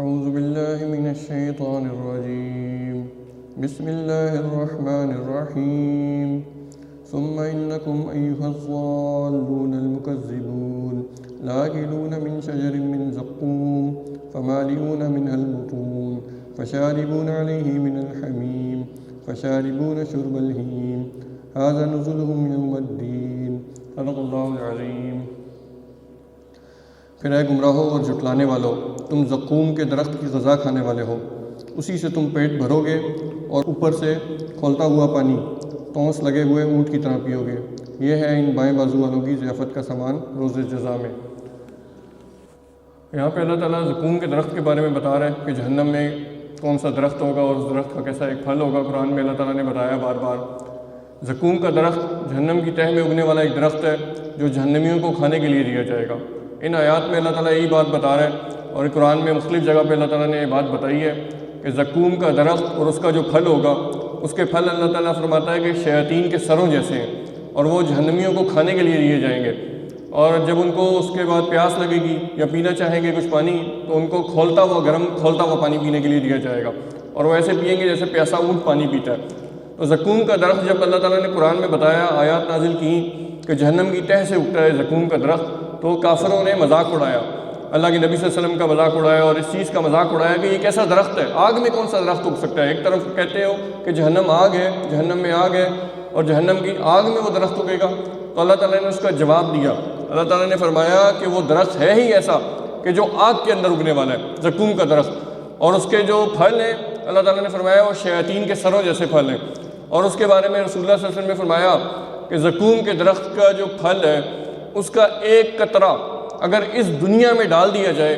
أعوذ بالله من الشيطان الرجيم بسم الله الرحمن الرحيم ثم إنكم أيها الضالون المكذبون لآكلون من شجر من زقوم فمالئون منها البطون فشاربون عليه من الحميم فشاربون شرب الهيم هذا نزلهم يوم الدين صدق اللہ العظیم۔ پھر اے گمراہو اور جھٹلانے والو، تم زقوم کے درخت کی غذا کھانے والے ہو، اسی سے تم پیٹ بھرو گے اور اوپر سے کھولتا ہوا پانی تونس لگے ہوئے اونٹ کی طرح پیو گے۔ یہ ہے ان بائیں بازو والوں کی ضیافت کا سامان روز جزا میں۔ یہاں پہ اللہ تعالیٰ زقوم کے درخت کے بارے میں بتا رہا ہے کہ جہنم میں کون سا درخت ہوگا اور اس درخت کا کیسا ایک پھل ہوگا۔ قرآن میں اللہ تعالیٰ نے بتایا بار بار۔ زقوم کا درخت جہنم کی تہہ میں اگنے والا ایک درخت ہے جو جہنمیوں کو کھانے کے لیے دیا جائے گا۔ ان آیات میں اللہ تعالیٰ یہی بات بتا رہا ہے، اور قرآن میں مختلف جگہ پہ اللہ تعالیٰ نے یہ بات بتائی ہے کہ زقوم کا درخت اور اس کا جو پھل ہوگا، اس کے پھل اللہ تعالیٰ فرماتا ہے کہ شیاطین کے سروں جیسے ہیں، اور وہ جہنمیوں کو کھانے کے لیے دیے جائیں گے۔ اور جب ان کو اس کے بعد پیاس لگے گی یا پینا چاہیں گے کچھ پانی، تو ان کو کھولتا ہوا پانی پینے کے لیے دیا جائے گا، اور وہ ایسے پئیں گے جیسے پیاسا اونٹ پانی پیتا ہے۔ تو زقوم کا درخت جب اللہ تعالیٰ نے قرآن میں بتایا، آیات نازل کی کہ جہنم کی تہہ سے اگتا ہے زقوم کا درخت، تو کافروں نے مذاق اڑایا، اللہ کے نبی صلی اللہ علیہ وسلم کا مذاق اڑایا، اور اس چیز کا مذاق اڑایا کہ یہ کیسا درخت ہے، آگ میں کون سا درخت اگ سکتا ہے؟ ایک طرف کہتے ہو کہ جہنم آگ ہے، جہنم میں آگ ہے، اور جہنم کی آگ میں وہ درخت اگے گا۔ تو اللہ تعالیٰ نے اس کا جواب دیا۔ اللہ تعالیٰ نے فرمایا کہ وہ درخت ہے ہی ایسا کہ جو آگ کے اندر اگنے والا ہے، زقوم کا درخت، اور اس کے جو پھل ہیں اللہ تعالیٰ نے فرمایا وہ شیاطین کے سروں جیسے پھل ہیں۔ اور اس کے بارے میں رسول اللہ صلی اللہ علیہ وسلم نے فرمایا کہ زقوم کے درخت کا جو پھل ہے، اس کا ایک قطرہ اگر اس دنیا میں ڈال دیا جائے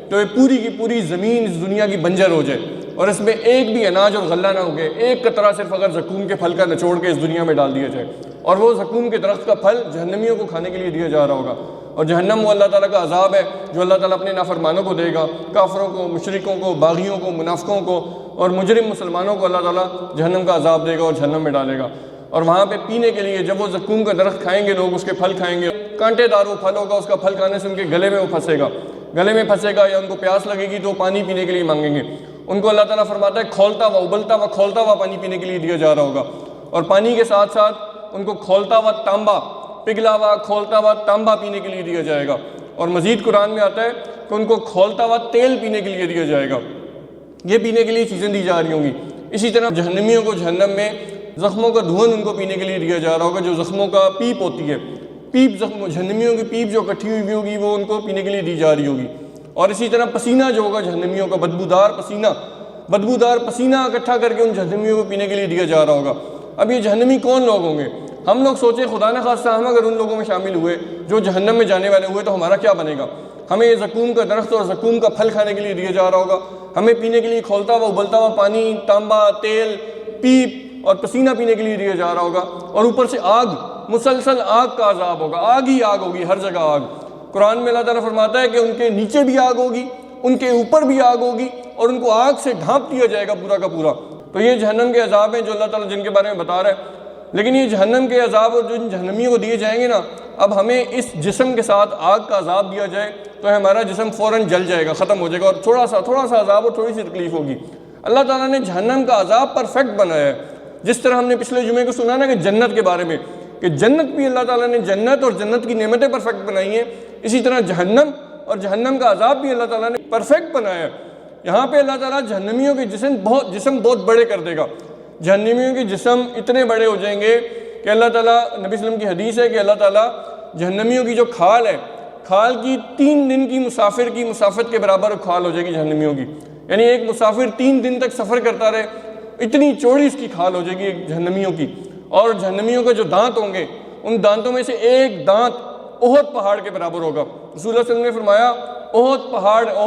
تو یہ پوری کی پوری زمین اس دنیا کی بنجر ہو جائے، اور اس میں ایک بھی اناج اور غلہ نہ ہوگے۔ ایک قطرہ صرف اگر زقوم کے پھل کا نچوڑ کے اس دنیا میں ڈال دیا جائے، اور وہ زقوم کے درخت کا پھل جہنمیوں کو کھانے کے لیے دیا جا رہا ہوگا۔ اور جہنم وہ اللہ تعالیٰ کا عذاب ہے جو اللہ تعالیٰ اپنے نافرمانوں کو دے گا، کافروں کو، مشرکوں کو، باغیوں کو، منافقوں کو اور مجرم مسلمانوں کو اللہ تعالیٰ جہنم کا عذاب دے گا اور جہنم میں ڈالے گا۔ اور وہاں پہ پینے کے لیے جب وہ زقوم کا درخت کھائیں گے لوگ، اس کے پھل کھائیں گے، کانٹے دار وہ پھل ہوگا، اس کا پھل کھانے سے ان کے گلے میں وہ پھنسے گا، گلے میں پھنسے گا، یا ان کو پیاس لگے گی تو وہ پانی پینے کے لیے مانگیں گے۔ ان کو اللہ تعالیٰ فرماتا ہے کھولتا ہوا، ابلتا ہوا، کھولتا ہوا پانی پینے کے لیے دیا جا رہا ہوگا، اور پانی کے ساتھ ساتھ ان کو کھولتا ہوا تانبا، پگھلا ہوا کھولتا ہوا تانبا پینے کے لیے دیا جائے گا۔ اور مزید قرآن میں آتا ہے کہ ان کو کھولتا ہوا تیل پینے کے لیے دیا جائے گا۔ یہ پینے کے لیے چیزیں دی جا رہی ہوں گی۔ اسی طرح جہنمیوں کو جہنم میں زخموں کا دھون ان کو پینے کے لیے دیا جا رہا ہوگا، جو زخموں کا پیپ ہوتی ہے، پیپ جہنمیوں کی پیپ جو اکٹھی ہوئی ہوگی وہ ان کو پینے کے لیے دی جا رہی ہوگی۔ اور اسی طرح پسینہ جو ہوگا جہنمیوں کا، بدبودار پسینہ اکٹھا کر کے ان جہنمیوں کو پینے کے لیے دیا جا رہا ہوگا۔ اب یہ جہنمی کون لوگ ہوں گے؟ ہم لوگ سوچیں خدا نہ خواستہ ہم اگر ان لوگوں میں شامل ہوئے جو جہنم میں جانے والے ہوئے تو ہمارا کیا بنے گا؟ ہمیں یہ زقوم کا درخت اور زقوم کا پھل کھانے کے لیے دیا جا رہا ہوگا، ہمیں پینے کے لیے کھولتا ہوا ابلتا ہوا پانی، تانبا، تیل، پیپ اور پسینہ پینے کے لیے دیا جا رہا ہوگا، اور اوپر سے آگ، مسلسل آگ کا عذاب ہوگا، آگ ہی آگ ہوگی، ہر جگہ آگ۔ قرآن میں اللہ تعالیٰ فرماتا ہے کہ ان کے نیچے بھی آگ ہوگی، ان کے اوپر بھی آگ ہوگی، اور ان کو آگ سے ڈھانپ دیا جائے گا پورا کا پورا۔ تو یہ جہنم کے عذاب ہیں جو اللہ تعالیٰ جن کے بارے میں بتا رہا ہے۔ لیکن یہ جہنم کے عذاب اور جن جہنمیوں کو دیے جائیں گے نا، اب ہمیں اس جسم کے ساتھ آگ کا عذاب دیا جائے تو ہمارا جسم فوراً جل جائے گا، ختم ہو جائے گا، اور تھوڑا سا عذاب اور تھوڑی سی تکلیف ہوگی۔ اللہ تعالیٰ نے جہنم کا عذاب پرفیکٹ بنایا ہے۔ جس طرح ہم نے پچھلے جمعے کو سنا نا کہ جنت کے بارے میں، کہ جنت بھی اللہ تعالیٰ نے جنت اور جنت کی نعمتیں پرفیکٹ بنائی ہیں، اسی طرح جہنم اور جہنم کا عذاب بھی اللہ تعالیٰ نے پرفیکٹ بنایا ہے۔ یہاں پہ اللہ تعالیٰ جہنمیوں کے جسم بہت بڑے کر دے گا۔ جہنمیوں کے جسم اتنے بڑے ہو جائیں گے کہ اللہ تعالیٰ، نبی صلی اللہ علیہ وسلم کی حدیث ہے کہ اللہ تعالیٰ جہنمیوں کی جو کھال ہے، کھال کی 3 دن کی مسافر کی مسافت کے برابر کھال ہو جائے گی جہنمیوں کی، یعنی ایک مسافر 3 دن تک سفر کرتا رہے، اتنی چوڑی اس کی کھال ہو جائے گی ایک جہنمیوں کی۔ اور جہنمیوں کے جو دانت ہوں گے، ان دانتوں میں سے ایک دانت احد پہاڑ کے برابر ہوگا۔ رسول اللہ صلی اللہ علیہ وسلم نے فرمایا احد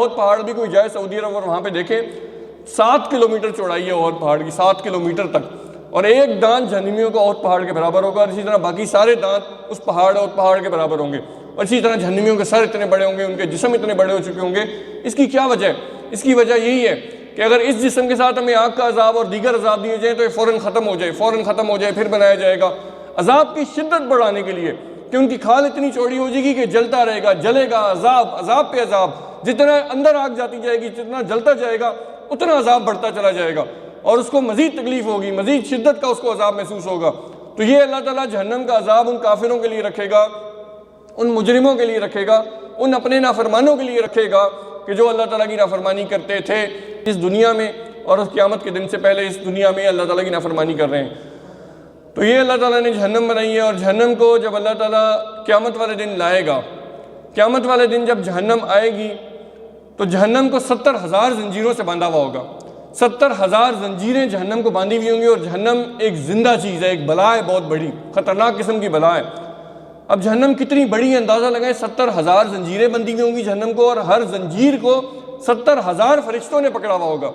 پہاڑ بھی کوئی جائے سعودی عرب اور وہاں پہ دیکھے، 7 کلومیٹر چوڑائی ہے احد پہاڑ کی، 7 کلومیٹر تک، اور ایک دانت جہنمیوں کا احد پہاڑ کے برابر ہوگا، اور اسی طرح باقی سارے دانت اس احد پہاڑ کے برابر ہوں گے، اور اسی طرح جہنمیوں کے سر اتنے بڑے ہوں گے، ان کے جسم اتنے بڑے ہو چکے ہوں گے۔ اس کی کیا وجہ ہے؟ اس کی وجہ یہی ہے کہ اگر اس جسم کے ساتھ ہمیں آگ کا عذاب اور دیگر عذاب دیے جائیں تو یہ فوراً ختم ہو جائے، پھر بنایا جائے گا۔ عذاب کی شدت بڑھانے کے لیے کہ ان کی کھال اتنی چوڑی ہو جائے گی کہ جلتا رہے گا، جلے گا، عذاب پہ عذاب، جتنا اندر آگ جاتی جائے گی، جتنا جلتا جائے گا اتنا عذاب بڑھتا چلا جائے گا، اور اس کو مزید تکلیف ہوگی، مزید شدت کا اس کو عذاب محسوس ہوگا۔ تو یہ اللہ تعالیٰ جہنم کا عذاب ان کافروں کے لیے رکھے گا، ان مجرموں کے لیے رکھے گا، ان اپنے نافرمانوں کے لیے رکھے گا کہ جو اللہ تعالیٰ کی نافرمانی کرتے تھے اس دنیا میں، اور اس قیامت کے دن سے پہلے اس دنیا میں اللہ تعالیٰ کی نافرمانی کر رہے ہیں۔ تو یہ اللہ تعالیٰ نے جہنم بنائی ہے، اور جہنم کو جب اللہ تعالیٰ قیامت والے دن لائے گا، قیامت والے دن جب جہنم آئے گی تو جہنم کو 70,000 زنجیروں سے باندھا ہوا ہوگا۔ 70,000 زنجیریں جہنم کو باندھی ہوئی ہوں گی، اور جہنم ایک زندہ چیز ہے، ایک بلا ہے، بہت بڑی خطرناک قسم کی بلا ہے۔ اب جہنم کتنی بڑی ہے اندازہ لگائیں، 70,000 زنجیریں بندھی ہوئی ہوں گی جہنم کو، اور ہر زنجیر کو 70,000 فرشتوں نے پکڑا ہوا ہوگا،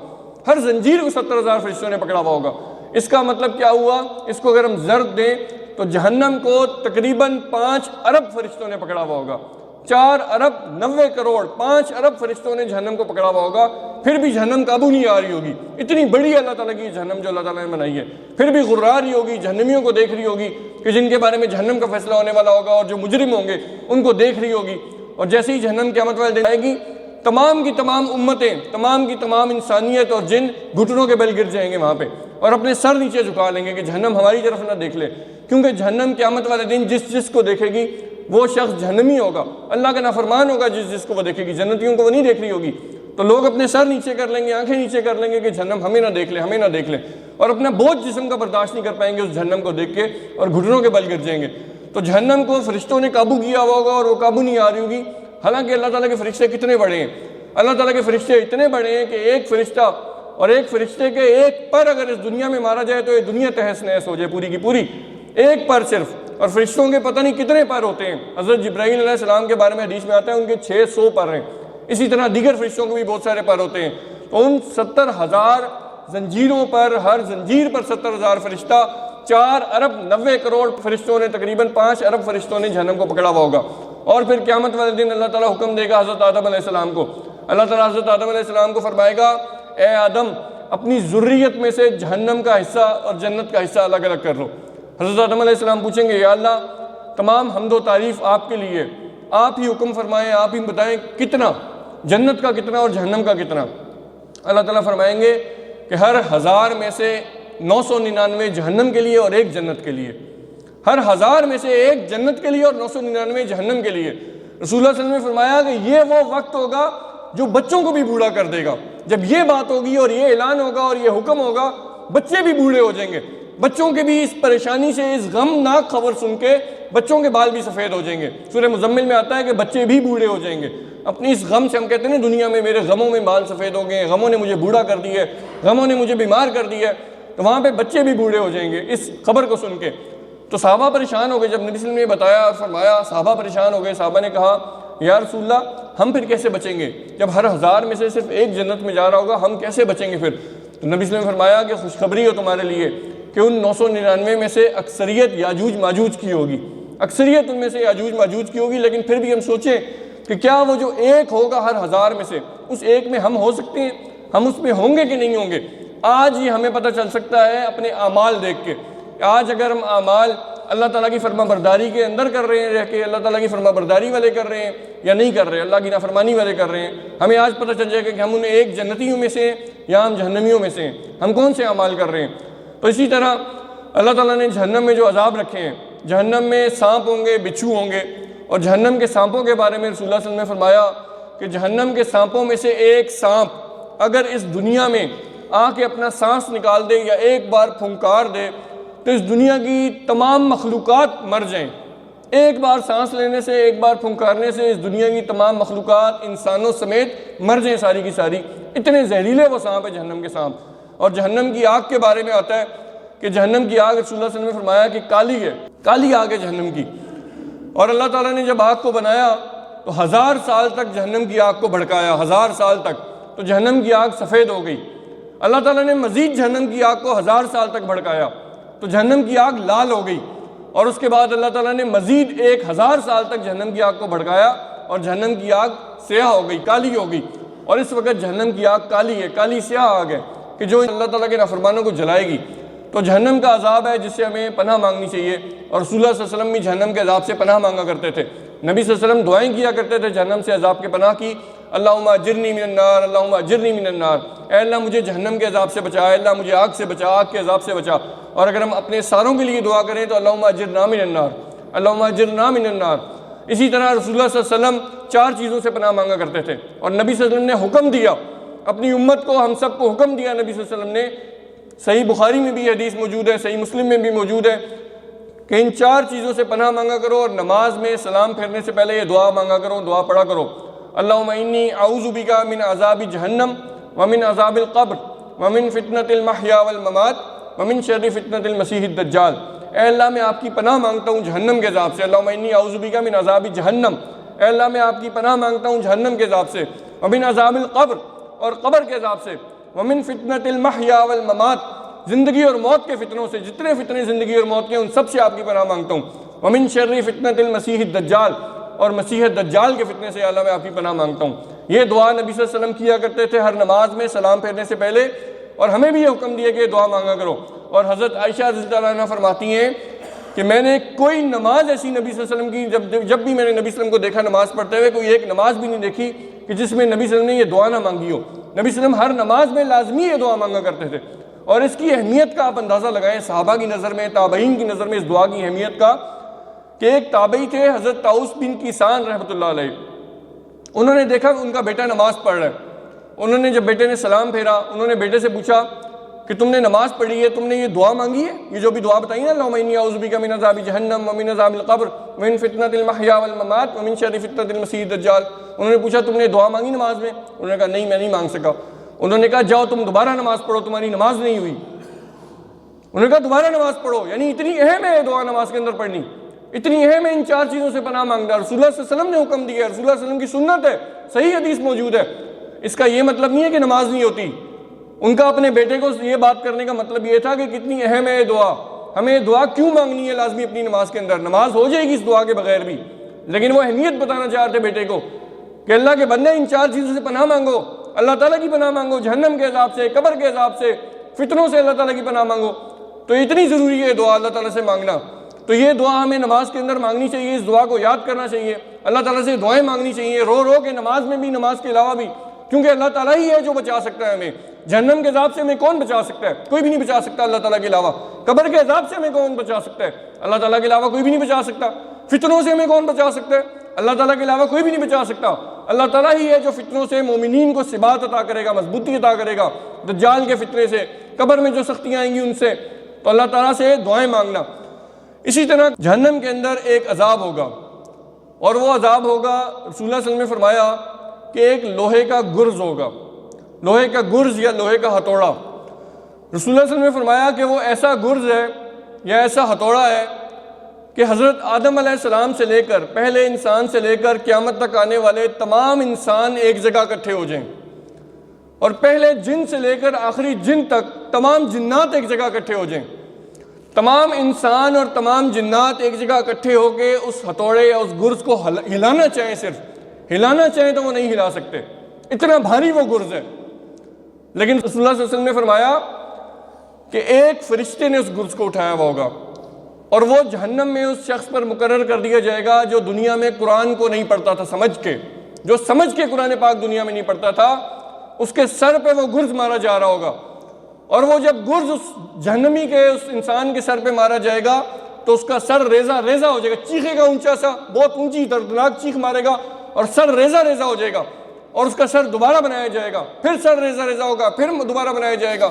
ہر زنجیر کو 70,000 فرشتوں نے پکڑا ہوا ہوگا۔ اس کا مطلب کیا ہوا؟ اس کو اگر ہم ضرب دیں تو جہنم کو تقریباً 5 ارب فرشتوں نے پکڑا ہوا ہوگا، 4 ارب 90 کروڑ 5 ارب فرشتوں نے جہنم کو پکڑا ہوا ہوگا، پھر بھی جہنم قابو نہیں آ رہی ہوگی۔ اتنی بڑی اللہ تعالیٰ کی جہنم جو اللہ تعالیٰ نے بنائی ہے، پھر بھی غرا رہی ہوگی، جہنمیوں کو دیکھ رہی ہوگی کہ جن کے بارے میں جہنم کا فیصلہ ہونے والا ہوگا، اور جو مجرم ہوں گے ان کو دیکھ رہی ہوگی۔ اور جیسے ہی جہنم قیامت والے دن آئے گی، تمام کی تمام امتیں، تمام کی تمام انسانیت اور جن گھٹنوں کے بل گر جائیں گے وہاں پہ، اور اپنے سر نیچے جھکا لیں گے کہ جہنم ہماری طرف نہ دیکھ لے، کیونکہ جہنم قیامت والے دن جس کو دیکھے گی وہ شخص جہنمی ہوگا، اللہ کا نافرمان ہوگا جس کو وہ دیکھے گی، جنتیوں کو وہ نہیں دیکھ رہی ہوگی۔ تو لوگ اپنے سر نیچے کر لیں گے، آنکھیں نیچے کر لیں گے کہ جہنم ہمیں نہ دیکھ لے، ہمیں نہ دیکھ لے، اور اپنا بوجھ جسم کا برداشت نہیں کر پائیں گے اس جہنم کو دیکھ کے، اور گھٹنوں کے بل گر جائیں گے۔ تو جہنم کو فرشتوں نے قابو کیا ہوا ہوگا، اور وہ قابو نہیں آ رہی ہوگی۔ حالانکہ اللہ تعالیٰ کے فرشتے کتنے بڑے ہیں، اللہ تعالیٰ کے فرشتے اتنے بڑے ہیں کہ ایک فرشتہ اور ایک فرشتے کے ایک پر اگر اس دنیا میں مارا جائے تو یہ دنیا تہس نہس ہو جائے پوری کی پوری، ایک پر صرف۔ اور فرشتوں کے پتہ نہیں کتنے پر ہوتے ہیں، حضرت جبرائیل علیہ السلام کے بارے میں حدیث میں آتا ہے ان کے 600 پر ہیں، اسی طرح دیگر فرشتوں کے بھی بہت سارے پر ہوتے ہیں۔ تو ان 70,000 زنجیروں پر، ہر زنجیر پر 70,000 فرشتہ، 4 ارب 90 کروڑ فرشتوں نے، تقریباً 5 ارب فرشتوں نے جہنم کو پکڑا ہوا ہوگا۔ اور پھر قیامت والے دن اللہ تعالیٰ حکم دے گا حضرت آدم علیہ السلام کو، اللہ تعالیٰ حضرت آدم علیہ السلام کو فرمائے گا، اے آدم اپنی ذریت میں سے جہنم کا حصہ اور جنت کا حصہ الگ الگ کر لو۔ حضرت آدم علیہ السلام پوچھیں گے، یا اللہ تمام حمد و تعریف آپ کے لیے، آپ ہی حکم فرمائیں، آپ ہی بتائیں کتنا، جنت کا کتنا اور جہنم کا کتنا؟ اللہ تعالیٰ فرمائیں گے کہ ہر 1000 میں سے 999 جہنم کے لیے اور 1 جنت کے لیے، ہر 1000 میں سے 1 جنت کے لیے اور 999 جہنم کے لیے۔ رسول اللہ صلی اللہ علیہ وسلم نے فرمایا کہ یہ وہ وقت ہوگا جو بچوں کو بھی بوڑھا کر دے گا۔ جب یہ بات ہوگی اور یہ اعلان ہوگا اور یہ حکم ہوگا، بچے بھی بوڑھے ہو جائیں گے، بچوں کے بھی اس پریشانی سے، اس غمناک خبر سن کے بچوں کے بال بھی سفید ہو جائیں گے۔ سورہ مزمل میں آتا ہے کہ بچے بھی بوڑھے ہو جائیں گے اپنی اس غم سے۔ ہم کہتے ہیں نا دنیا میں میرے غموں میں بال سفید ہو گئے، غموں نے مجھے بوڑھا کر دیا ہے، غموں نے مجھے بیمار کر دیا ہے، تو وہاں پہ بچے بھی بوڑھے ہو جائیں گے اس خبر کو سن کے۔ تو صحابہ پریشان ہو گئے، جب نبی صلی اللہ علیہ وسلم نے بتایا اور فرمایا، صحابہ پریشان ہو گئے۔ صحابہ نے کہا، یا رسول اللہ ہم پھر کیسے بچیں گے؟ جب ہر 1000 میں سے صرف 1 جنت میں جا رہا ہوگا، ہم کیسے بچیں گے پھر؟ تو نبی صلی اللہ علیہ وسلم نے فرمایا کہ خوشخبری ہو تمہارے لیے کہ ان 999 میں سے اکثریت یاجوج ماجوج کی ہوگی، اکثریت ان میں سے یاجوج ماجوج کی ہوگی۔ لیکن پھر بھی ہم سوچیں کہ کیا وہ جو 1 ہوگا ہر 1000 میں سے، اس 1 میں ہم ہو سکتے ہیں؟ ہم اس میں ہوں گے کہ نہیں ہوں گے؟ آج ہی ہمیں پتہ چل سکتا ہے اپنے اعمال دیکھ کے۔ آج اگر ہم اعمال اللہ تعالیٰ کی فرما برداری کے اندر کر رہے ہیں، رہ کے اللہ تعالیٰ کی فرما برداری والے کر رہے ہیں یا نہیں کر رہے، اللہ کی نافرمانی والے کر رہے ہیں، ہمیں آج پتہ چل جائے گا کہ ہم ان 1 جنتیوں میں سے ہیں یا ہم جہنمیوں میں سے ہیں، ہم کون سے اعمال کر رہے ہیں۔ تو اسی طرح اللہ تعالیٰ نے جہنم میں جو عذاب رکھے ہیں، جہنم میں سانپ ہوں گے، بچھو ہوں گے، اور جہنم کے سانپوں کے بارے میں رسول اللہ صلی اللہ علیہ وسلم نے فرمایا کہ جہنم کے سانپوں میں سے ایک سانپ اگر اس دنیا میں آ کے اپنا سانس نکال دے یا ایک بار پھنکار دے تو اس دنیا کی تمام مخلوقات مر جائیں۔ ایک بار سانس لینے سے، ایک بار پھنکارنے سے اس دنیا کی تمام مخلوقات انسانوں سمیت مر جائیں ساری کی ساری، اتنے زہریلے وہ سانپ ہے جہنم کے سانپ۔ اور جہنم کی آگ کے بارے میں آتا ہے کہ جہنم کی آگ رسول اللہ صلی اللہ علیہ وسلم نے فرمایا کہ کالی ہے، کالی آگ ہے جہنم کی۔ اور اللہ تعالیٰ نے جب آگ کو بنایا تو 1000 سال تک جہنم کی آگ کو بھڑکایا، 1000 سال تک، تو جہنم کی آگ سفید ہو گئی۔ اللہ تعالیٰ نے مزید جہنم کی آگ کو 1000 سال تک بھڑکایا تو جہنم کی آگ لال ہو گئی، اور اس کے بعد اللہ تعالیٰ نے مزید 1000 سال تک جہنم کی آگ کو بھڑکایا اور جہنم کی آگ سیاہ ہو گئی، کالی ہو گئی۔ اور اس وقت جہنم کی آگ کالی ہے، کالی سیاہ آگ ہے کہ جو اللہ تعالیٰ کے نافرمانوں کو جلائے گی۔ تو جہنم کا عذاب ہے جس سے ہمیں پناہ مانگنی چاہیے، اور رسول اللہ صلی اللہ علیہ وسلم بھی جہنم کے عذاب سے پناہ مانگا کرتے تھے۔ نبی صلی اللہ علیہ وسلم دعائیں کیا کرتے تھے جہنم سے عذاب کے پناہ کی، اللہم اجرنی من النار، اللہم اجرنی من النار، اے اللہ مجھے جہنم کے عذاب سے بچا، اے اللہ مجھے آگ سے بچا، آگ کے عذاب سے بچا۔ اور اگر ہم اپنے ساروں کے لیے دعا کریں تو اللہم اجرنا من النار، اللہم اجرنا من النار۔ اسی طرح رسول اللہ صلی اللہ علیہ وسلم 4 چیزوں سے پناہ مانگا کرتے تھے، اور نبی صلی اللہ علیہ وسلم نے حکم دیا اپنی امت کو، ہم سب کو حکم دیا نبی صلی اللہ علیہ وسلم نے، صحیح بخاری میں بھی حدیث موجود ہے، صحیح مسلم میں بھی موجود ہے کہ ان 4 چیزوں سے پناہ مانگا کرو، اور نماز میں سلام پھیرنے سے پہلے یہ دعا مانگا کرو، دعا پڑھا کرو، اللہم انی اعوذ بک من عذاب جہنم ومن عذاب القبر ومن فتنۃ المحیا والممات ومن شر فتنۃ المسیح الدجال۔ اے اللہ میں آپ کی پناہ مانگتا ہوں جہنم کے عذاب سے، اللہم انی اعوذ بک من عذاب جہنم، اے اللہ میں آپ کی پناہ مانگتا ہوں جہنم کے عذاب سے، ومن عذاب القبر، اور قبر کے عذاب سے، ومن فتنۃ المحیا والممات، زندگی اور موت کے فتنوں سے، جتنے فتنے زندگی اور موت کے ان سب سے آپ کی پناہ مانگتا ہوں، ومن شر فتنۃ المسیح الدجال، اور مسیح دجال کے فتنے سے اللہ میں آپ کی پناہ مانگتا ہوں۔ یہ دعا نبی صلی اللہ علیہ وسلم کیا کرتے تھے ہر نماز میں سلام پھیرنے سے پہلے، اور ہمیں بھی یہ حکم دیا کہ یہ دعا مانگا کرو۔ اور حضرت عائشہ رضی اللہ عنہا فرماتی ہیں کہ میں نے کوئی نماز ایسی نبی صلی اللہ علیہ وسلم کی، جب بھی میں نے نبی صلی اللہ علیہ وسلم کو دیکھا نماز پڑھتے ہوئے، کوئی ایک نماز بھی نہیں دیکھی کہ جس میں نبی صلی اللہ علیہ وسلم نے یہ دعا نہ مانگی ہو۔ نبی صلی اللہ علیہ وسلم ہر نماز میں لازمی یہ دعا مانگا کرتے تھے، اور اس کی اہمیت کا آپ اندازہ لگائیں صحابہ کی نظر میں، تابعین کی نظر میں اس دعا کی اہمیت کا، کہ ایک تابعی تھے حضرت طاؤس بن کیسان رحمۃ اللہ علیہ، انہوں نے دیکھا کہ ان کا بیٹا نماز پڑھ رہا ہے، انہوں نے جب بیٹے نے سلام پھیرا، انہوں نے بیٹے سے پوچھا کہ تم نے نماز پڑھی ہے، تم نے یہ دعا مانگی ہے، یہ جو بھی دعا بتائی نا، اللہم انی اعوذ بک من عذاب جہنم ومن عذاب القبر ومن فتنۃ المحیا والممات ومن شر فتنۃ المسیح الدجال۔ انہوں نے پوچھا تم نے دعا مانگی نماز میں؟ انہوں نے کہا نہیں، میں نہیں مانگ سکا۔ انہوں نے کہا جاؤ تم دوبارہ نماز پڑھو، تمہاری نماز نہیں ہوئی۔ انہوں نے کہا دوبارہ نماز پڑھو، یعنی اتنی اہم ہے دعا نماز کے اندر پڑھنی، اتنی اہم ہے ان 4 چیزوں سے پناہ مانگنا۔ رسول اللہ صلی اللہ علیہ وسلم نے حکم دیا ہے، رسول اللہ صلی اللہ علیہ وسلم کی سنت ہے، صحیح حدیث موجود ہے۔ اس کا یہ مطلب نہیں ہے کہ نماز نہیں ہوتی، ان کا اپنے بیٹے کو یہ بات کرنے کا مطلب یہ تھا کہ کتنی اہم ہے یہ دعا، ہمیں یہ دعا کیوں مانگنی ہے لازمی اپنی نماز کے اندر، نماز ہو جائے گی اس دعا کے بغیر بھی، لیکن وہ اہمیت بتانا چاہتے تھے بیٹے کو کہ اللہ کے بندے ان 4 چیزوں سے پناہ مانگو، اللہ تعالیٰ کی پناہ مانگو، جہنم کے عذاب سے، قبر کے عذاب سے، فتنوں سے اللہ تعالیٰ کی پناہ مانگو۔ تو اتنی ضروری ہے دعا اللہ تعالیٰ سے مانگنا، تو یہ دعا ہمیں نماز کے اندر مانگنی چاہیے، اس دعا کو یاد کرنا چاہیے، اللہ تعالیٰ سے دعائیں مانگنی چاہیے، رو رو کے نماز میں بھی، نماز کے علاوہ بھی، کیونکہ اللہ تعالیٰ ہی ہے جو بچا سکتا ہے ہمیں۔ جہنم کے عذاب سے ہمیں کون بچا سکتا ہے؟ کوئی بھی نہیں بچا سکتا اللہ تعالیٰ کے علاوہ۔ قبر کے عذاب سے ہمیں کون بچا سکتا ہے؟ اللہ تعالیٰ کے علاوہ کوئی بھی نہیں بچا سکتا۔ فتنوں سے ہمیں کون بچا سکتا ہے؟ اللہ تعالیٰ کے علاوہ کوئی بھی نہیں بچا سکتا۔ اللہ تعالیٰ ہی ہے جو فتنوں سے مومنین کو ثبات عطا کرے گا، مضبوطی عطا کرے گا، دجال کے فتنے سے، قبر میں جو سختیاں آئیں گی ان سے، تو اللہ تعالیٰ سے دعائیں مانگنا۔ اسی طرح جہنم کے اندر ایک عذاب ہوگا، اور وہ عذاب ہوگا، رسول اللہ صلی اللہ علیہ وسلم نے فرمایا کہ ایک لوہے کا گرز ہوگا، لوہے کا گرز یا لوہے کا ہتھوڑا۔ رسول اللہ صلی اللہ علیہ وسلم نے فرمایا کہ وہ ایسا گرز ہے یا ایسا ہتھوڑا ہے کہ حضرت آدم علیہ السلام سے لے کر، پہلے انسان سے لے کر قیامت تک آنے والے تمام انسان ایک جگہ اکٹھے ہو جائیں، اور پہلے جن سے لے کر آخری جن تک تمام جنات ایک جگہ اکٹھے ہو جائیں، تمام انسان اور تمام جنات ایک جگہ اکٹھے ہو کے اس ہتھوڑے یا اس گرز کو ہلانا چاہیں، صرف ہلانا چاہیں تو وہ نہیں ہلا سکتے، اتنا بھاری وہ گرز ہے۔ لیکن رسول اللہ صلی اللہ علیہ وسلم نے فرمایا کہ ایک فرشتے نے اس گرز کو اٹھایا ہوا ہوگا، اور وہ جہنم میں اس شخص پر مقرر کر دیا جائے گا جو دنیا میں قرآن کو نہیں پڑھتا تھا سمجھ کے، جو سمجھ کے قرآن پاک دنیا میں نہیں پڑھتا تھا، اس کے سر پہ وہ گرز مارا جا رہا ہوگا، اور وہ جب گرز اس جہنمی کے اس انسان کے سر پہ مارا جائے گا تو اس کا سر ریزہ ریزہ ہو جائے گا، چیخے گا اونچا سا، بہت اونچی دردناک چیخ مارے گا، اور سر ریزہ ریزہ ہو جائے گا، اور اس کا سر دوبارہ بنایا جائے گا، پھر سر ریزہ ریزہ ہوگا، پھر دوبارہ بنایا جائے گا،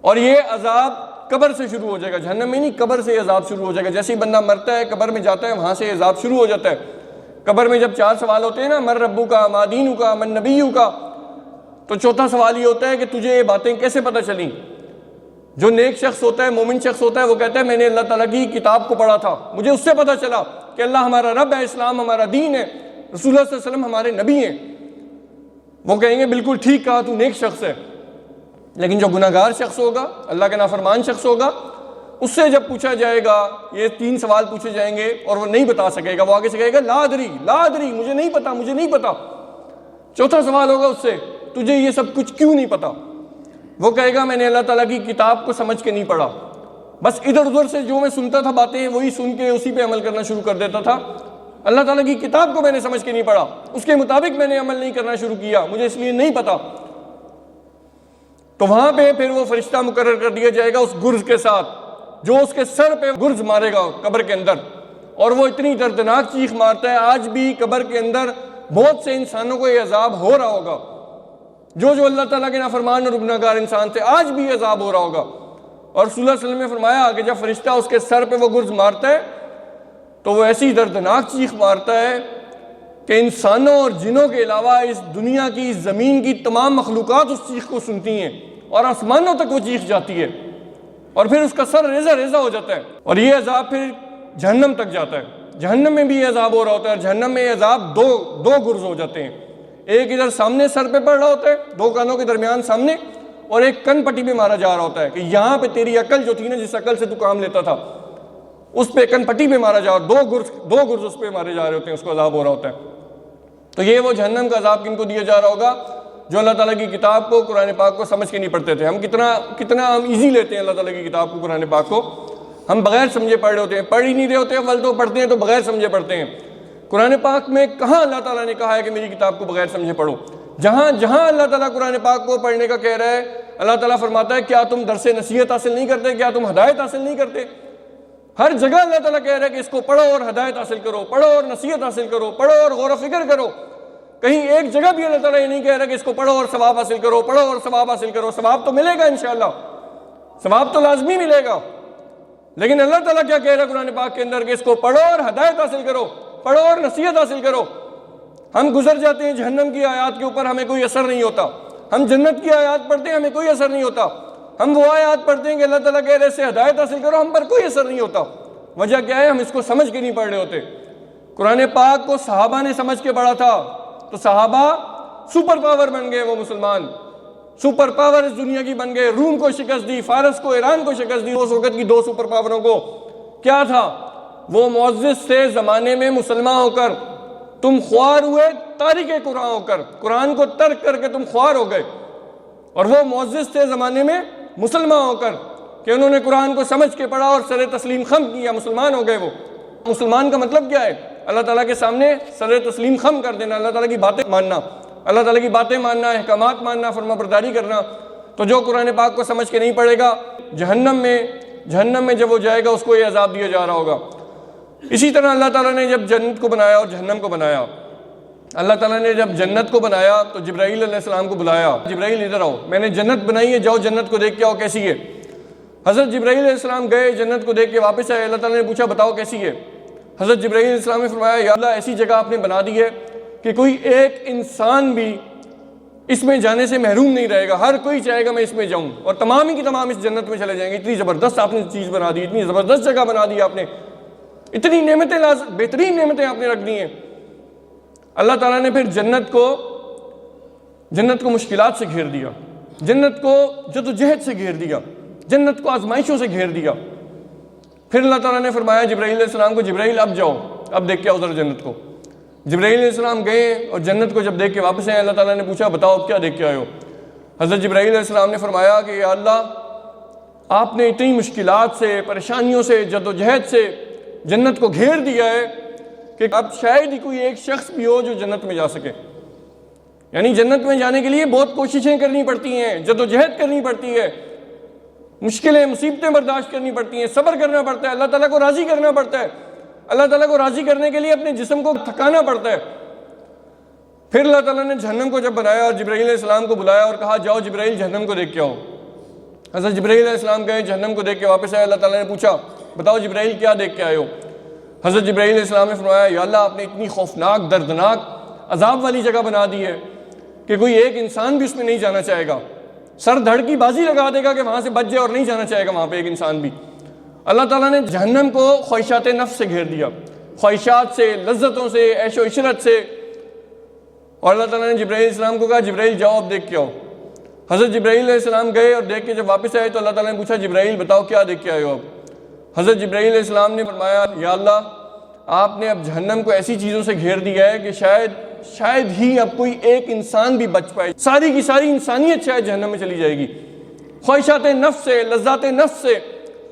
اور یہ عذاب قبر سے شروع ہو جائے گا، جہنم میں نہیں، قبر سے یہ عذاب شروع ہو جائے گا۔ جیسے ہی بندہ مرتا ہے قبر میں جاتا ہے، وہاں سے یہ عذاب شروع ہو جاتا ہے۔ قبر میں جب 4 سوال ہوتے ہیں نا، من ربک، ما دینک، من نبیک، تو چوتھا سوال یہ ہوتا ہے کہ تجھے یہ باتیں کیسے پتہ چلیں؟ جو نیک شخص ہوتا ہے، مومن شخص ہوتا ہے، وہ کہتا ہے میں نے اللہ تعالیٰ کی کتاب کو پڑھا تھا، مجھے اس سے پتہ چلا کہ اللہ ہمارا رب ہے، اسلام ہمارا دین ہے، رسول اللہ صلی اللہ علیہ وسلم ہمارے نبی ہیں۔ وہ کہیں گے بالکل ٹھیک کہا، تو نیک شخص ہے۔ لیکن جو گناہ گار شخص ہوگا، اللہ کا نافرمان شخص ہوگا، اس سے جب پوچھا جائے گا، یہ 3 سوال پوچھے جائیں گے اور وہ نہیں بتا سکے گا، وہ آگے سے کہے گا لا ادری لا ادری، مجھے نہیں پتا، مجھے نہیں پتا۔ چوتھا سوال ہوگا اس سے، تجھے یہ سب کچھ کیوں نہیں پتا؟ وہ کہے گا میں نے اللہ تعالیٰ کی کتاب کو سمجھ کے نہیں پڑھا، بس ادھر ادھر سے جو میں سنتا تھا باتیں وہی سن کے اسی پہ عمل کرنا شروع کر دیتا تھا، اللہ تعالیٰ کی کتاب کو میں نے سمجھ کے نہیں پڑھا، اس کے مطابق میں نے عمل نہیں کرنا شروع کیا، مجھے اس لیے نہیں پتا۔ تو وہاں پہ پھر وہ فرشتہ مقرر کر دیا جائے گا اس گرز کے ساتھ جو اس کے سر پہ گرز مارے گا قبر کے اندر، اور وہ اتنی دردناک چیخ مارتا ہے، آج بھی قبر کے اندر بہت سے انسانوں کو یہ عذاب ہو رہا ہوگا، جو اللہ تعالیٰ کے نافرمان اور گنہگار انسان تھے، آج بھی یہ عذاب ہو رہا ہوگا۔ اور رسول اللہ صلی اللہ علیہ وسلم نے فرمایا کہ جب فرشتہ اس کے سر پہ وہ گرز مارتا ہے تو وہ ایسی دردناک چیخ مارتا ہے کہ انسانوں اور جنوں کے علاوہ اس دنیا کی، اس زمین کی تمام مخلوقات اس چیخ کو سنتی ہیں اور آسمانوں تک وہ چیخ جاتی ہے، اور پھر اس کا سر ریزہ ریزہ ہو جاتا ہے، اور یہ عذاب پھر جہنم تک جاتا ہے۔ جہنم میں بھی یہ عذاب ہو رہا ہوتا ہے، اور جہنم میں یہ عذاب دو گرز ہو جاتے ہیں، ایک ادھر سامنے سر پہ پڑ رہا ہوتا ہے، دو کانوں کے درمیان سامنے، اور ایک کن پٹی پہ مارا جا رہا ہوتا ہے کہ یہاں پہ تیری عقل جو تھی نا، جس عقل سے تو کام لیتا تھا، اس پہ کن پٹی پہ مارا جا رہا، دو گرز اس پہ مارے جا رہے ہوتے ہیں، اس کو عذاب ہو رہا ہوتا ہے۔ تو یہ وہ جہنم کا عذاب کن کو دیا جا رہا ہوگا؟ جو اللہ تعالیٰ کی کتاب کو، قرآن پاک کو سمجھ کے نہیں پڑھتے تھے۔ ہم کتنا ہم ایزی لیتے ہیں اللہ تعالیٰ کی کتاب کو، قرآن پاک کو، ہم بغیر سمجھے پڑھ رہے ہوتے ہیں، پڑھ ہی نہیں رہے ہوتے ہیں، اول تو پڑھتے ہیں تو بغیر سمجھے پڑھتے ہیں۔ قرآن پاک میں کہاں اللہ تعالیٰ نے کہا ہے کہ میری کتاب کو بغیر سمجھے پڑھو؟ جہاں اللہ تعالیٰ قرآن پاک کو پڑھنے کا کہہ رہا ہے، اللہ تعالیٰ فرماتا ہے کیا تم درس نصیحت حاصل نہیں کرتے، کیا تم ہدایت حاصل نہیں کرتے؟ ہر جگہ اللہ تعالیٰ کہہ رہا ہے کہ اس کو پڑھو اور ہدایت حاصل کرو، پڑھو اور نصیحت حاصل کرو، پڑھو اور غور و فکر کرو۔ کہیں ایک جگہ بھی اللہ تعالیٰ یہ نہیں کہہ رہا کہ اس کو پڑھو اور ثواب حاصل کرو، پڑھو اور ثواب حاصل کرو۔ ثواب تو ملے گا انشاءاللہ، ثواب تو لازمی ملے گا، لیکن اللہ تعالیٰ کیا کہہ رہا ہے قرآن پاک کے اندر کہ اس کو پڑھو اور ہدایت حاصل کرو، پڑھو اور نصیحت حاصل کرو۔ ہم گزر جاتے ہیں جہنم کی آیات کے اوپر، ہمیں کوئی اثر نہیں ہوتا، ہم جنت کی آیات پڑھتے ہیں، ہمیں کوئی اثر نہیں ہوتا، ہم وہ آیات پڑھتے ہیں کہ اللہ تعالیٰ کہہ رہے اس سے ہدایت حاصل کرو، ہم پر کوئی اثر نہیں ہوتا۔ وجہ کیا ہے؟ ہم اس کو سمجھ کے نہیں پڑھ رہے ہوتے۔ قرآن پاک کو صحابہ نے سمجھ کے پڑھا تھا تو صحابہ سپر پاور بن گئے، وہ مسلمان سپر پاور اس دنیا کی بن گئے، روم کو شکست دی، فارس کو، ایران کو شکست دی۔ اس وقت کی دو سپر پاوروں کو کیا تھا؟ وہ معزز تھے زمانے میں مسلمان ہو کر، تم خوار ہوئے تارک قرآن ہو کر، قرآن کو ترک کر کے تم خوار ہو گئے، اور وہ معزز تھے زمانے میں مسلمان ہو کر کہ انہوں نے قرآن کو سمجھ کے پڑھا اور سر تسلیم خم کیا، مسلمان ہو گئے۔ وہ مسلمان کا مطلب کیا ہے؟ اللہ تعالیٰ کے سامنے سر تسلیم خم کر دینا، اللہ تعالیٰ کی باتیں ماننا، اللہ تعالیٰ کی باتیں ماننا، احکامات ماننا، فرما برداری کرنا۔ تو جو قرآن پاک کو سمجھ کے نہیں پڑھے گا، جہنم میں جب وہ جائے گا اس کو یہ عذاب دیا جا رہا ہوگا۔ اسی طرح اللہ تعالیٰ نے جب جنت کو بنایا اور جہنم کو بنایا، اللہ تعالیٰ نے جب جنت کو بنایا تو جبرائیل علیہ السلام کو بلایا، جبرائیل ادھر آؤ، میں نے جنت بنائی ہے، جاؤ جنت کو دیکھ کے آؤ کیسی ہے۔ حضرت جبرائیل علیہ السلام گئے، جنت کو دیکھ کے واپس آئے، اللہ تعالیٰ نے پوچھا بتاؤ کیسی ہے؟ حضرت جبرائیل علیہ السلام نے فرمایا یا اللہ ایسی جگہ آپ نے بنا دی ہے کہ کوئی ایک انسان بھی اس میں جانے سے محروم نہیں رہے گا، ہر کوئی چاہے گا میں اس میں جاؤں، اور تمام ہی کی تمام اس جنت میں چلے جائیں گے۔ اتنی زبردست آپ نے چیز بنا دی، اتنی زبردست جگہ بنا دی آپ نے، اتنی نعمتیں، بہترین نعمتیں آپ نے رکھ دی ہیں۔ اللہ تعالیٰ نے پھر جنت کو مشکلات سے گھیر دیا، جنت کو جدوجہد سے گھیر دیا، جنت کو آزمائشوں سے گھیر دیا۔ پھر اللہ تعالیٰ نے فرمایا جبرائیل علیہ السلام کو جبرائیل اب جاؤ، اب دیکھ کے آؤ ادھر جنت کو۔ جبرائیل علیہ السلام گئے اور جنت کو جب دیکھ کے واپس آئے، اللہ تعالیٰ نے پوچھا بتاؤ اب کیا دیکھ کے آئے ہو؟ حضرت جبرائیل علیہ السلام نے فرمایا کہ یا اللہ آپ نے اتنی مشکلات سے، پریشانیوں سے، جدوجہد سے جنت کو گھیر دیا ہے کہ اب شاید ہی کوئی ایک شخص بھی ہو جو جنت میں جا سکے۔ یعنی جنت میں جانے کے لیے بہت کوششیں کرنی پڑتی ہیں، جدوجہد کرنی پڑتی ہے، مشکلیں، مصیبتیں برداشت کرنی پڑتی ہیں، صبر کرنا پڑتا ہے، اللہ تعالیٰ کو راضی کرنا پڑتا ہے، اللہ تعالیٰ کو راضی کرنے کے لیے اپنے جسم کو تھکانا پڑتا ہے۔ پھر اللہ تعالیٰ نے جہنم کو جب بنایا اور جبرائیل علیہ السلام کو بلایا اور کہا جاؤ جبرائیل جہنم کو دیکھ کے آؤ۔ حضرت جبرائیل علیہ السلام گئے، جہنم کو دیکھ کے واپس آئے، اللہ تعالیٰ نے پوچھا بتاؤ جبرائیل کیا دیکھ کے آئے ہو؟ حضرت جبرائیل علیہ السلام نے فرمایا یا اللہ آپ نے اتنی خوفناک، دردناک، عذاب والی جگہ بنا دی ہے کہ کوئی ایک انسان بھی اس میں نہیں جانا چاہے گا، سر دھڑ کی بازی لگا دے گا کہ وہاں سے بچ جائے اور نہیں جانا چاہے گا وہاں پہ ایک انسان بھی۔ اللہ تعالیٰ نے جہنم کو خواہشات نفس سے گھیر دیا، خواہشات سے، لذتوں سے، عیش و عشرت سے۔ اور اللہ تعالیٰ نے جبرائیل علیہ السلام کو کہا جبرائیل جاؤ اب دیکھ کے آؤ۔ حضرت جبرائیل علیہ السلام گئے اور دیکھ کے جب واپس آئے تو اللہ تعالیٰ نے پوچھا جبرائیل بتاؤ کیا دیکھ کے آئے ہو اب؟ حضرت جبرائیل علیہ السلام نے فرمایا یا اللہ آپ نے اب جہنم کو ایسی چیزوں سے گھیر دیا ہے کہ شاید ہی اب کوئی ایک انسان بھی بچ پائے، ساری کی ساری انسانیت شاید جہنم میں چلی جائے گی۔ خواہشات نفس سے، لذات نفس سے،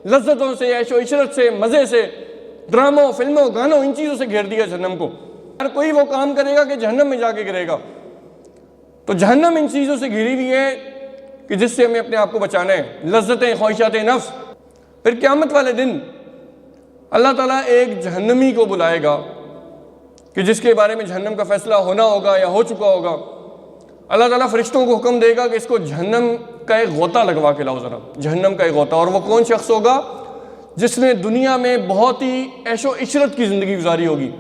لذتوں سے، عیش و عشرت سے، مزے سے، ڈراموں، فلموں، گانوں، ان چیزوں سے گھیر دیا جہنم کو۔ ہر کوئی وہ کام کرے گا کہ جہنم میں جا کے گرے گا۔ تو جہنم ان چیزوں سے گھری ہوئی ہے کہ جس سے ہمیں اپنے آپ کو بچانا ہے، لذتیں، خواہشات نفس۔ پھر قیامت والے دن اللہ تعالیٰ ایک جہنمی کو بلائے گا کہ جس کے بارے میں جہنم کا فیصلہ ہونا ہوگا یا ہو چکا ہوگا۔ اللہ تعالیٰ فرشتوں کو حکم دے گا کہ اس کو جہنم کا ایک غوطہ لگوا کے لاؤ ذرا، جہنم کا ایک غوطہ۔ اور وہ کون شخص ہوگا؟ جس نے دنیا میں بہت ہی عیش و عشرت کی زندگی گزاری ہوگی،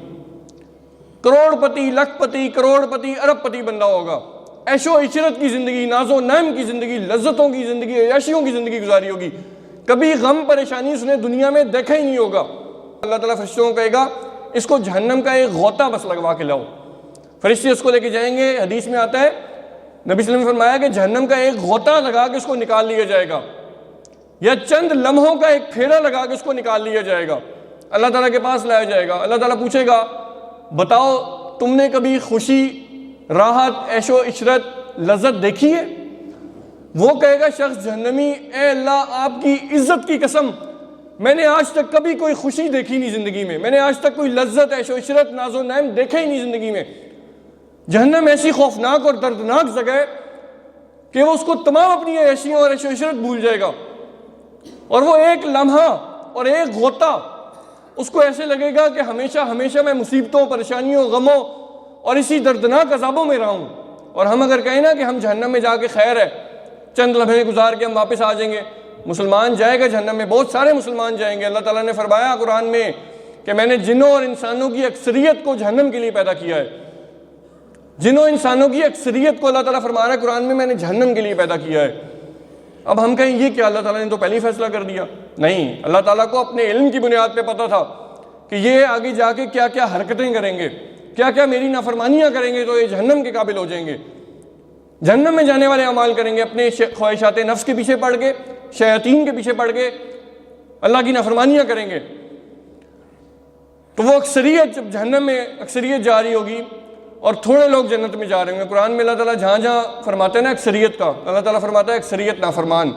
کروڑ پتی، لاکھ پتی، کروڑ پتی، ارب پتی بندہ ہوگا، عیش و عشرت کی زندگی، ناز و نعم کی زندگی، لذتوں کی زندگی، عیاشیوں کی زندگی گزاری ہوگی، کبھی غم پریشانی اس نے دنیا میں دیکھا ہی نہیں ہوگا۔ اللہ تعالیٰ فرشتوں کو کہے گا اس کو جہنم کا ایک غوطہ بس لگوا کے لاؤ۔ فرشتے اس کو لے کے جائیں گے۔ حدیث میں آتا ہے، نبی صلی اللہ علیہ وسلم نے فرمایا کہ جہنم کا ایک غوطہ لگا کے اس کو نکال لیا جائے گا، یا چند لمحوں کا ایک پھیرا لگا کے اس کو نکال لیا جائے گا۔ اللہ تعالیٰ کے پاس لایا جائے گا۔ اللہ تعالیٰ پوچھے گا بتاؤ تم نے کبھی خوشی، راحت، عیش و عشرت، لذت دیکھی ہے؟ وہ کہے گا شخص جہنمی، اے اللہ آپ کی عزت کی قسم، میں نے آج تک کبھی کوئی خوشی دیکھی نہیں زندگی میں نے آج تک کوئی لذت، عیش و عشرت، ناز و نعم دیکھا ہی نہیں زندگی میں۔ جہنم ایسی خوفناک اور دردناک جگہ ہے کہ وہ اس کو تمام اپنی عیشیوں اور عیش و عشرت بھول جائے گا، اور وہ ایک لمحہ اور ایک غوطہ اس کو ایسے لگے گا کہ ہمیشہ ہمیشہ میں مصیبتوں، پریشانیوں، غموں اور اسی دردناک عذابوں میں رہا ہوں۔ اور ہم اگر کہیں نا کہ ہم جہنم میں جا کے خیر ہے، چند لمحے گزار کے ہم واپس آ جائیں گے، مسلمان جائے گا جہنم میں، بہت سارے مسلمان جائیں گے۔ اللہ تعالیٰ نے فرمایا قرآن میں کہ میں نے جنوں اور انسانوں کی اکثریت کو جہنم کے لیے پیدا کیا ہے۔ جنوں انسانوں کی اکثریت کو اللہ تعالیٰ فرما رہا ہے قرآن میں نے جہنم کے لیے پیدا کیا ہے۔ اب ہم کہیں یہ کیا، اللہ تعالیٰ نے تو پہلے ہی فیصلہ کر دیا؟ نہیں، اللہ تعالیٰ کو اپنے علم کی بنیاد پہ پتہ تھا کہ یہ آگے جا کے کیا کیا حرکتیں کریں گے، کیا کیا میری نافرمانیاں کریں گے تو یہ جہنم کے قابل ہو جائیں گے، جہنم میں جانے والے اعمال کریں گے، اپنے خواہشات نفس کے پیچھے پڑ کے، شیاطین کے پیچھے پڑ کے اللہ کی نافرمانیاں کریں گے۔ تو وہ اکثریت جب جہنم میں اکثریت جا رہی ہوگی اور تھوڑے لوگ جنت میں جا رہے ہوں گے۔ قرآن میں اللہ تعالیٰ جہاں جہاں فرماتے ہیں نا اکثریت کا، اللہ تعالیٰ فرماتا ہے اکثریت نافرمان،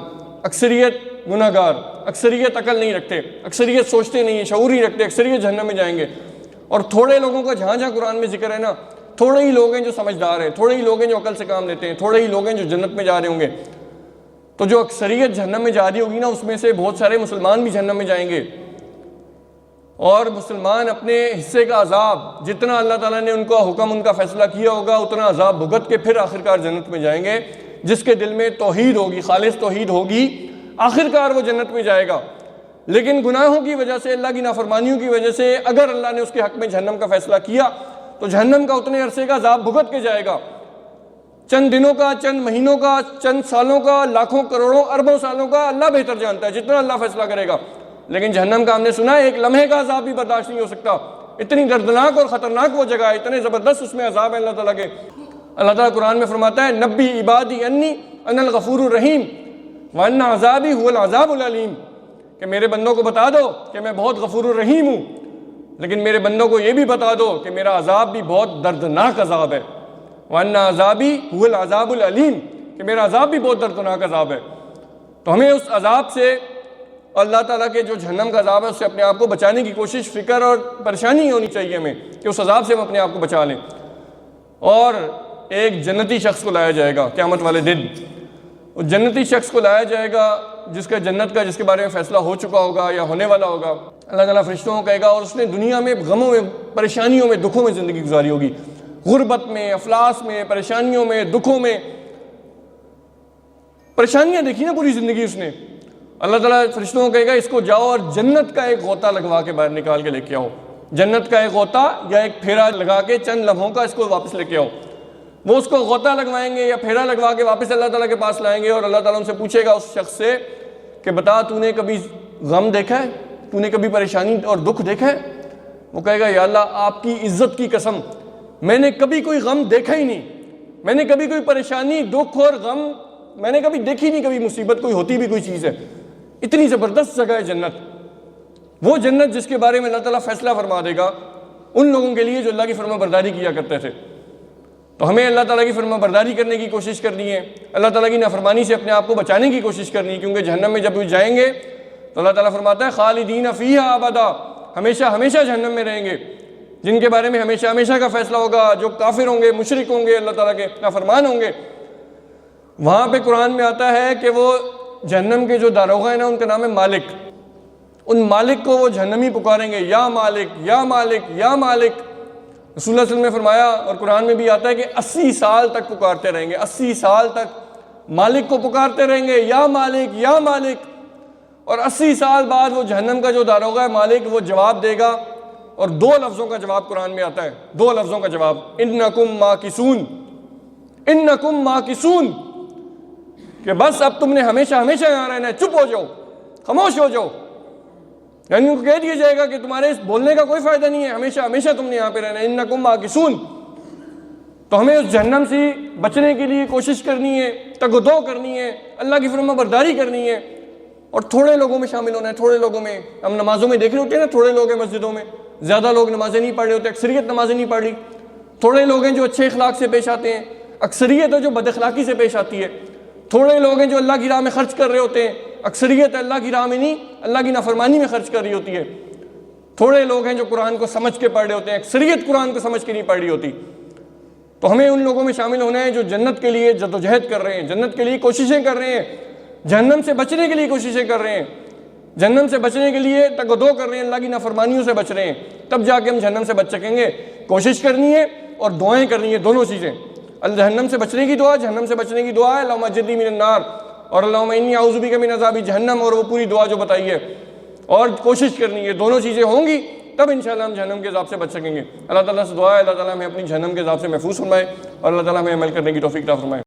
اکثریت گناہ گار، اکثریت عقل نہیں رکھتے، اکثریت سوچتے نہیں ہیں، شعور نہیں رکھتے، اکثریت جہنم میں جائیں گے۔ اور تھوڑے لوگوں کا جہاں جہاں قرآن میں ذکر ہے نا، تھوڑے ہی لوگ ہیں جو سمجھدار ہیں، تھوڑے ہی لوگ ہیں جو عقل سے کام لیتے ہیں، تھوڑے ہی لوگ ہیں جو جنت میں جا رہے ہوں گے۔ تو جو اکثریت جہنم میں جا رہی ہوگی نا، اس میں سے بہت سارے مسلمان بھی جہنم میں جائیں گے، اور مسلمان اپنے حصے کا عذاب جتنا اللہ تعالیٰ نے ان کا حکم، ان کا فیصلہ کیا ہوگا، اتنا عذاب بھگت کے پھر آخرکار جنت میں جائیں گے۔ جس کے دل میں توحید ہوگی، خالص توحید ہوگی، آخرکار وہ جنت میں جائے گا۔ لیکن گناہوں کی وجہ سے، اللہ کی نافرمانیوں کی وجہ سے اگر اللہ نے اس کے حق میں جہنم کا فیصلہ کیا تو جہنم کا اتنے عرصے کا عذاب بھگت کے جائے گا، چند دنوں کا، چند مہینوں کا، چند سالوں کا، لاکھوں کروڑوں اربوں سالوں کا، اللہ بہتر جانتا ہے جتنا اللہ فیصلہ کرے گا۔ لیکن جہنم کا ہم نے سنا ہے ایک لمحے کا عذاب بھی برداشت نہیں ہو سکتا، اتنی دردناک اور خطرناک وہ جگہ ہے، اتنے زبردست اس میں عذاب ہے اللہ تعالیٰ کے۔ اللہ تعالیٰ قرآن میں فرماتا ہے نبی عبادی انی انا الغفور الرحیم وان عذابی هو العذاب العلیم، کہ میرے بندوں کو بتا دو کہ میں بہت غفور الرحیم ہوں، لیکن میرے بندوں کو یہ بھی بتا دو کہ میرا عذاب بھی بہت دردناک عذاب ہے۔ وان عذابی هو العذاب العلیم، کہ میرا عذاب بھی بہت دردناک عذاب ہے۔ تو ہمیں اس عذاب سے، اللہ تعالیٰ کے جو جہنم کا عذاب ہے اس سے اپنے آپ کو بچانے کی کوشش، فکر اور پریشانی ہونی چاہیے ہمیں کہ اس عذاب سے ہم اپنے آپ کو بچا لیں۔ اور ایک جنتی شخص کو لایا جائے گا قیامت والے دن، اس جنتی شخص کو لایا جائے گا جس کا جنت کا، جس کے بارے میں فیصلہ ہو چکا ہوگا یا ہونے والا ہوگا۔ اللہ تعالیٰ فرشتوں کو کہے گا اور اس نے دنیا میں غموں میں، پریشانیوں میں، دکھوں میں زندگی گزاری ہوگی، غربت میں، افلاس میں، پریشانیوں میں، دکھوں میں، پریشانیاں دیکھی نا پوری زندگی اس نے۔ اللہ تعالیٰ فرشتوں کو کہے گا اس کو جاؤ اور جنت کا ایک غوطہ لگوا کے باہر نکال کے لے کے آؤ، جنت کا ایک غوطہ یا ایک پھیرا لگا کے چند لمحوں کا اس کو واپس لے کے آؤ۔ وہ اس کو غوطہ لگوائیں گے یا پھیرا لگوا کے واپس اللہ تعالیٰ کے پاس لائیں گے، اور اللہ تعالیٰ ان سے پوچھے گا اس شخص سے کہ بتا تو نے کبھی غم دیکھا ہے، تو نے کبھی پریشانی اور دکھ دیکھا ہے؟ وہ کہے گا یا اللہ آپ کی عزت کی قسم میں نے کبھی کوئی غم دیکھا ہی نہیں، میں نے کبھی کوئی پریشانی، دکھ اور غم میں نے کبھی دیکھی نہیں، کبھی مصیبت کوئی ہوتی بھی کوئی چیز ہے۔ اتنی زبردست جگہ ہے جنت، وہ جنت جس کے بارے میں اللہ تعالیٰ فیصلہ فرما دے گا ان لوگوں کے لیے جو اللہ کی فرما برداری کیا کرتے تھے۔ تو ہمیں اللہ تعالیٰ کی فرما برداری کرنے کی کوشش کرنی ہے، اللہ تعالیٰ کی نافرمانی سے اپنے آپ کو بچانے کی کوشش کرنی ہے، کیونکہ جہنم میں جب وہ جائیں گے تو اللہ تعالیٰ فرماتا ہے خالدین فیہا ابدا، ہمیشہ ہمیشہ جہنم میں رہیں گے، جن کے بارے میں ہمیشہ ہمیشہ کا فیصلہ ہوگا، جو کافر ہوں گے، مشرک ہوں گے، اللہ تعالیٰ کے نافرمان ہوں گے۔ وہاں پہ قرآن میں آتا ہے کہ وہ جہنم کے جو داروغہ ہیں نا، ان کا نام ہے مالک، ان مالک کو وہ جہنمی پکاریں گے، یا مالک یا مالک یا مالک۔ رسول اللہ صلی اللہ علیہ وسلم نے فرمایا، اور قرآن میں بھی آتا ہے کہ 80 سال تک پکارتے رہیں گے، 80 سال تک مالک کو پکارتے رہیں گے، یا مالک یا مالک۔ اور 80 سال بعد وہ جہنم کا جو داروغہ ہے مالک، وہ جواب دے گا، اور 2 لفظوں کا جواب قرآن میں آتا ہے، 2 لفظوں کا جواب، انکم ماکثون، انکم ماکثون، کہ بس اب تم نے ہمیشہ ہمیشہ یہاں رہنا ہے، چپ ہو جاؤ، خاموش ہو جاؤ۔ یعنی ان کو کہہ دیا جائے گا کہ تمہارے اس بولنے کا کوئی فائدہ نہیں ہے، ہمیشہ ہمیشہ تم نے یہاں پہ رہنا ہے، انکم ماکثون۔ تو ہمیں اس جہنم سے بچنے کے لیے کوشش کرنی ہے، تگ و دو کرنی ہے، اللہ کی فرما برداری کرنی ہے، اور تھوڑے لوگوں میں شامل ہونا ہے، تھوڑے لوگوں میں۔ ہم نمازوں میں دیکھ رہے ہوتے ہیں نا، تھوڑے لوگ ہیں مسجدوں میں، زیادہ لوگ نمازیں نہیں پڑھ رہے ہوتے، اکثریت نمازیں نہیں پڑھ رہی، تھوڑے لوگ ہیں جو اچھے اخلاق سے پیش آتے ہیں، اکثریت ہے جو بد اخلاقی سے پیش آتی ہے، تھوڑے لوگ ہیں جو اللہ کی راہ میں خرچ کر رہے ہوتے ہیں، اکثریت اللہ کی راہ میں نہیں، اللہ کی نافرمانی میں خرچ کر رہی ہوتی ہے، تھوڑے لوگ ہیں جو قرآن کو سمجھ کے پڑھ رہے ہوتے ہیں، اکثریت قرآن کو سمجھ کے نہیں پڑھ رہی ہوتی۔ تو ہمیں ان لوگوں میں شامل ہونا ہے جو جنت کے لیے جدوجہد کر رہے ہیں، جنت کے لیے کوششیں کر رہے ہیں، جہنم سے بچنے کے لیے کوششیں کر رہے ہیں، جہنم سے بچنے کے لیے تگ و دو کر رہے ہیں، اللہ کی نافرمانیوں سے بچ رہے ہیں، تب جا کے ہم جہنم سے بچ سکیں گے۔ کوشش کرنی ہے اور دعائیں کرنی ہے، دونوں چیزیں، جہنم سے بچنے کی دعا، جہنم سے بچنے کی دعا ہے اللہم اجرنی من النار، اور اللہم انی اعوذ بک من عذاب جہنم، اور وہ پوری دعا جو بتائی ہے، اور کوشش کرنی ہے، دونوں چیزیں ہوں گی تب انشاءاللہ ہم جہنم کے عذاب سے بچ سکیں گے۔ اللہ تعالیٰ سے دعا ہے اللہ تعالیٰ ہمیں اپنی جہنم کے عذاب سے محفوظ فرمائے، اور اللہ تعالیٰ ہمیں عمل کرنے کی توفیق عطا فرمائے۔